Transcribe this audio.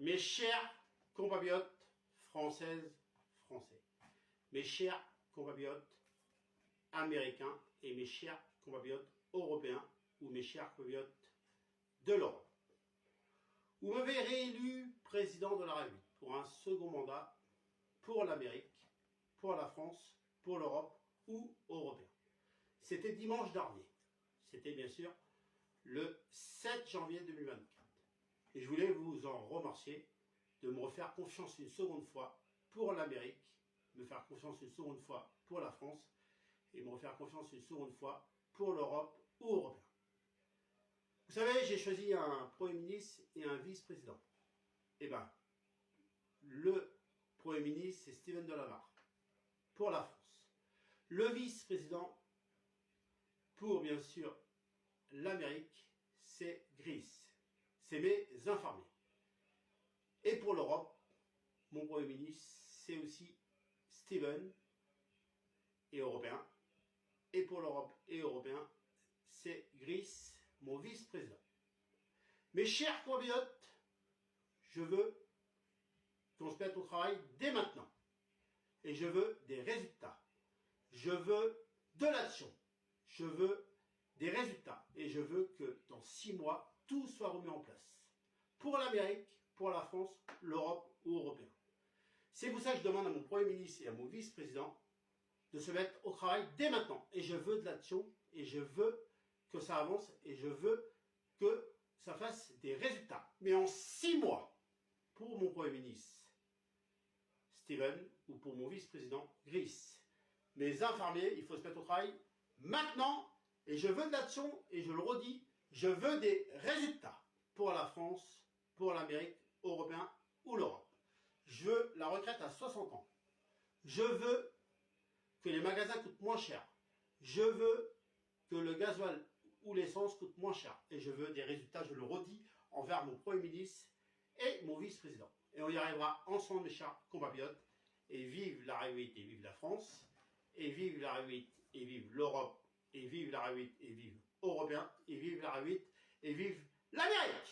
Mes chers compatriotes françaises, français, mes chers compatriotes américains et mes chers compatriotes européens ou mes chers compatriotes de l'Europe, vous m'avez réélu président de la République pour un second mandat pour l'Amérique, pour la France, pour l'Europe ou européen. C'était dimanche dernier. C'était bien sûr le 7 janvier 2024. Et je voulais vous en remercier de me refaire confiance une seconde fois pour l'Amérique, me faire confiance une seconde fois pour la France et me refaire confiance une seconde fois pour l'Europe ou européen. Vous savez, j'ai choisi un Premier ministre et un vice-président. Eh bien, le Premier ministre, c'est Steven Delabarre pour la France. Le vice-président pour, bien sûr, l'Amérique, c'est Gris. C'est mes infirmiers. Et pour l'Europe, mon Premier ministre, c'est aussi Steven et européen. Et pour l'Europe et européen, c'est Gris, mon vice-président. Mes chers compatriotes, je veux qu'on se mette au travail dès maintenant. Et je veux des résultats. Je veux de l'action. Je veux des résultats. Et je veux que dans 6 mois, tout soit remis en place. Pour l'Amérique, pour la France, l'Europe ou européen. C'est pour ça que je demande à mon Premier ministre et à mon vice-président de se mettre au travail dès maintenant. Et je veux de l'action. Et je veux que ça avance. Et je veux que ça fasse des résultats. Mais en 6 mois, pour mon Premier ministre, Steven, ou pour mon vice-président, Gris. Mes infirmiers, il faut se mettre au travail maintenant. Et je veux de l'action. Et je le redis, je veux des résultats pour la France, pour l'Amérique, européen ou l'Europe. Je veux la retraite à 60 ans. Je veux que les magasins coûtent moins cher. Je veux que le gasoil ou l'essence coûte moins cher. Et je veux des résultats, je le redis, envers mon Premier ministre et mon vice-président. Et on y arrivera ensemble, mes chers compatriotes. Et vive la République et vive la France. Et vive la République et vive l'Europe. Et vive la République et vive Européen. Et vive la République et vive l'Amérique.